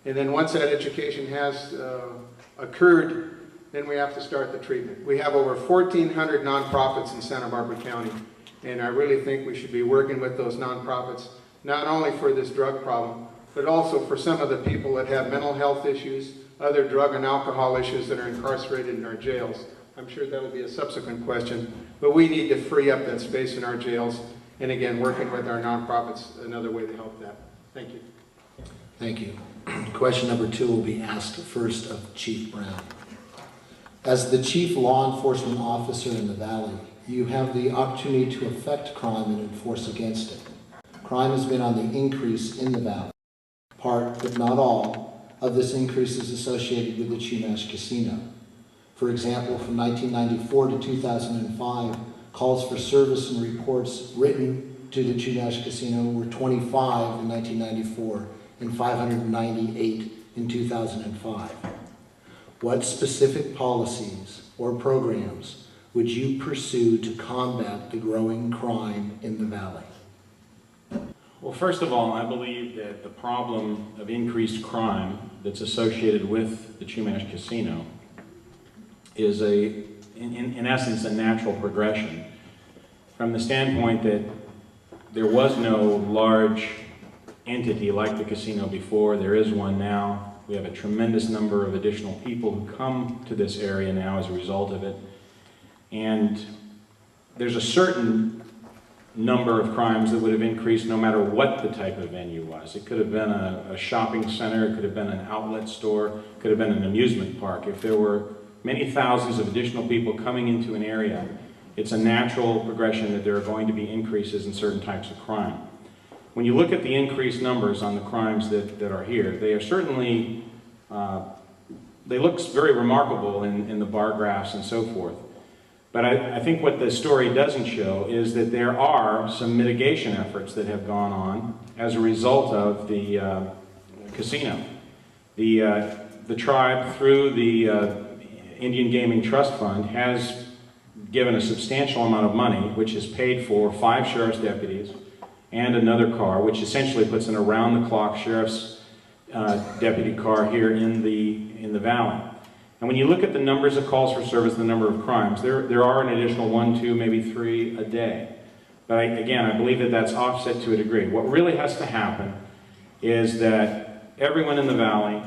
And then once that education has occurred, then we have to start the treatment. We have over 1,400 nonprofits in Santa Barbara County, and I really think we should be working with those nonprofits, not only for this drug problem, but also for some of the people that have mental health issues, other drug and alcohol issues that are incarcerated in our jails. I'm sure that will be a subsequent question, but we need to free up that space in our jails, and again, working with our nonprofits, another way to help that. Thank you. Thank you. Question number 2 will be asked first of Chief Brown. As the chief law enforcement officer in the Valley, you have the opportunity to affect crime and enforce against it. Crime has been on the increase in the Valley. Part, but not all, of this increase is associated with the Chumash Casino. For example, from 1994 to 2005, calls for service and reports written to the Chumash Casino were 25 in 1994 and 598 in 2005. What specific policies or programs would you pursue to combat the growing crime in the Valley? Well, first of all, I believe that the problem of increased crime that's associated with the Chumash Casino is in essence, a natural progression from the standpoint that there was no large entity like the casino before. There is one now. We have a tremendous number of additional people who come to this area now as a result of it. And there's a certain number of crimes that would have increased no matter what the type of venue was. It could have been a shopping center, it could have been an outlet store, it could have been an amusement park. If there were many thousands of additional people coming into an area, it's a natural progression that there are going to be increases in certain types of crime. When you look at the increased numbers on the crimes that are here, they are certainly, they look very remarkable in the bar graphs and so forth. But I think what the story doesn't show is that there are some mitigation efforts that have gone on as a result of the casino. The tribe, through the Indian Gaming Trust Fund, has given a substantial amount of money, which has paid for 5 sheriff's deputies and another car, which essentially puts an around-the-clock sheriff's deputy car here in the valley. And when you look at the numbers of calls for service, the number of crimes, there are an additional 1, 2, maybe 3 a day. But again, I believe that that's offset to a degree. What really has to happen is that everyone in the valley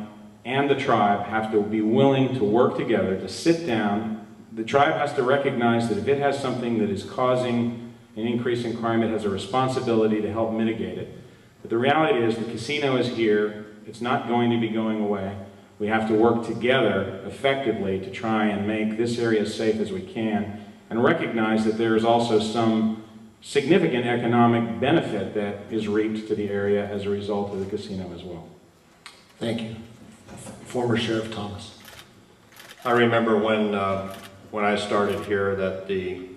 and the tribe have to be willing to work together, to sit down. The tribe has to recognize that if it has something that is causing an increase in crime, it has a responsibility to help mitigate it. But the reality is the casino is here. It's not going to be going away. We have to work together effectively to try and make this area as safe as we can, and recognize that there is also some significant economic benefit that is reaped to the area as a result of the casino as well. Thank you. Former Sheriff Thomas. I remember when I started here that the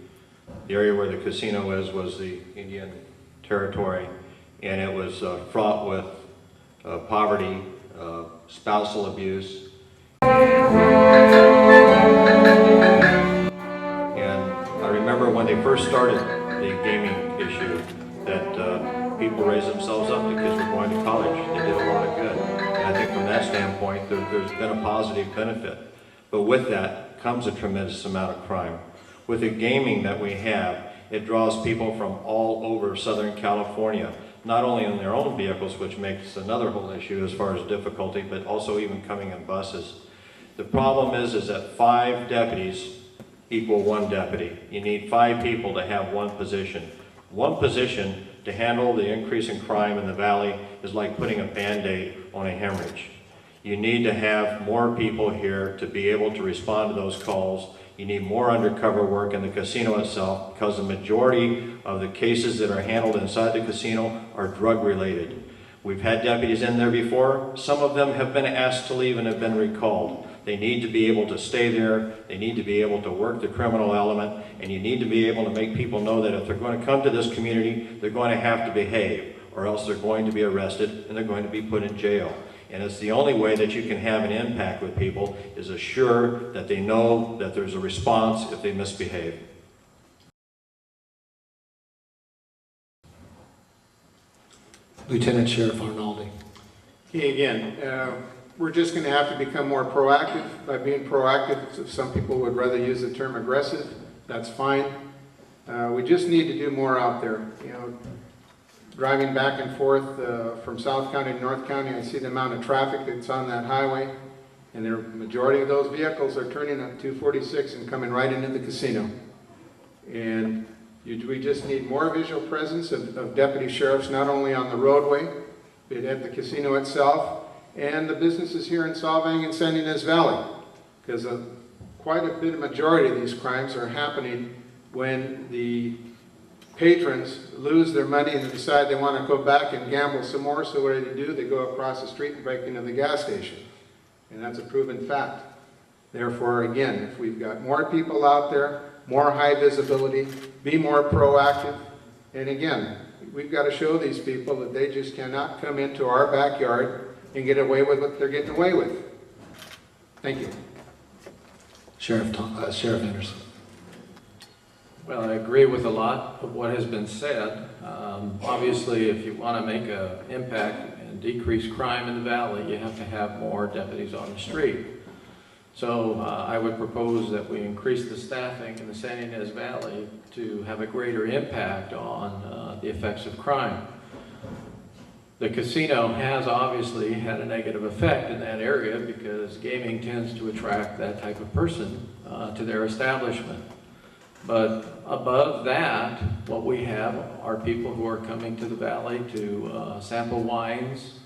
area where the casino is was the Indian Territory, and it was fraught with poverty, spousal abuse. And I remember when they first started the gaming issue that people raised themselves up, the kids were going to college. They did a lot of good. And I think from that standpoint, there's been a positive benefit. But with that comes a tremendous amount of crime. With the gaming that we have, it draws people from all over Southern California, not only in their own vehicles, which makes another whole issue as far as difficulty, but also even coming in buses. The problem is that 5 deputies equal 1 deputy. You need 5 people to have 1 position. 1 position to handle the increase in crime in the valley is like putting a Band-Aid on a hemorrhage. You need to have more people here to be able to respond to those calls. You need more undercover work in the casino itself, because the majority of the cases that are handled inside the casino are drug related. We've had deputies in there before. Some of them have been asked to leave and have been recalled. They need to be able to stay there. They need to be able to work the criminal element, and you need to be able to make people know that if they're going to come to this community, they're going to have to behave, or else they're going to be arrested and they're going to be put in jail. And it's the only way that you can have an impact with people, is assure that they know that there's a response if they misbehave. Lieutenant Sheriff Arnaldi. Again, we're just going to have to become more proactive. By being proactive, some people would rather use the term aggressive. That's fine. We just need to do more out there. You know, driving back and forth from South County to North County, I see the amount of traffic that's on that highway, and the majority of those vehicles are turning at 246 and coming right into the casino. And we just need more visual presence of deputy sheriffs, not only on the roadway, but at the casino itself, and the businesses here in Solvang and San Ynez Valley, because quite a bit of majority of these crimes are happening when the patrons lose their money and they decide they want to go back and gamble some more. So what do? They go across the street and break into the gas station. And that's a proven fact. Therefore, again, if we've got more people out there, more high visibility, be more proactive. And again, we've got to show these people that they just cannot come into our backyard and get away with what they're getting away with. Thank you. Sheriff Anderson. Well, I agree with a lot of what has been said. Obviously, if you want to make an impact and decrease crime in the valley, you have to have more deputies on the street. So I would propose that we increase the staffing in the San Ynez Valley to have a greater impact on the effects of crime. The casino has obviously had a negative effect in that area because gaming tends to attract that type of person to their establishment. But above that, what we have are people who are coming to the valley to sample wines,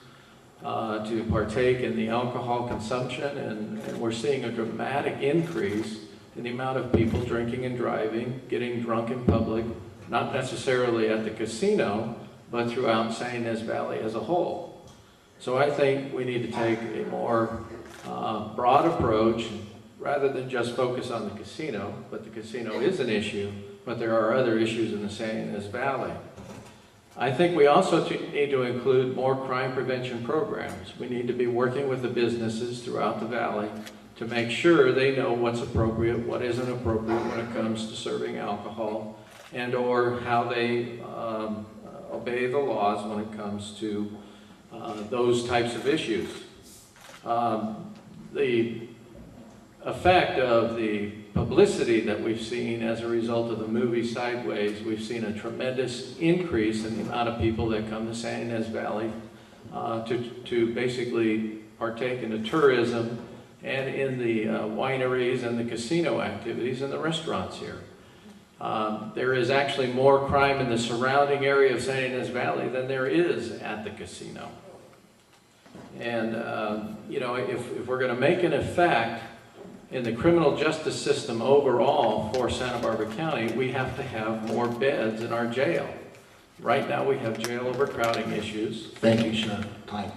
to partake in the alcohol consumption, and we're seeing a dramatic increase in the amount of people drinking and driving, getting drunk in public, not necessarily at the casino, but throughout San Ynez Valley as a whole. So I think we need to take a more broad approach, rather than just focus on the casino, but the casino is an issue, but there are other issues in the San Ynez Valley. I think we also need to include more crime prevention programs. We need to be working with the businesses throughout the valley to make sure they know what's appropriate, what isn't appropriate when it comes to serving alcohol, and or how they obey the laws when it comes to those types of issues. The effect of the publicity that we've seen as a result of the movie Sideways, we've seen a tremendous increase in the amount of people that come to San Ynez Valley to basically partake in the tourism and in the wineries and the casino activities and the restaurants here. There is actually more crime in the surrounding area of San Ynez Valley than there is at the casino. And, you know, if we're going to make an effect in the criminal justice system overall for Santa Barbara County, we have to have more beds in our jail. Right now we have jail overcrowding issues. Thank you, Sheriff. Time.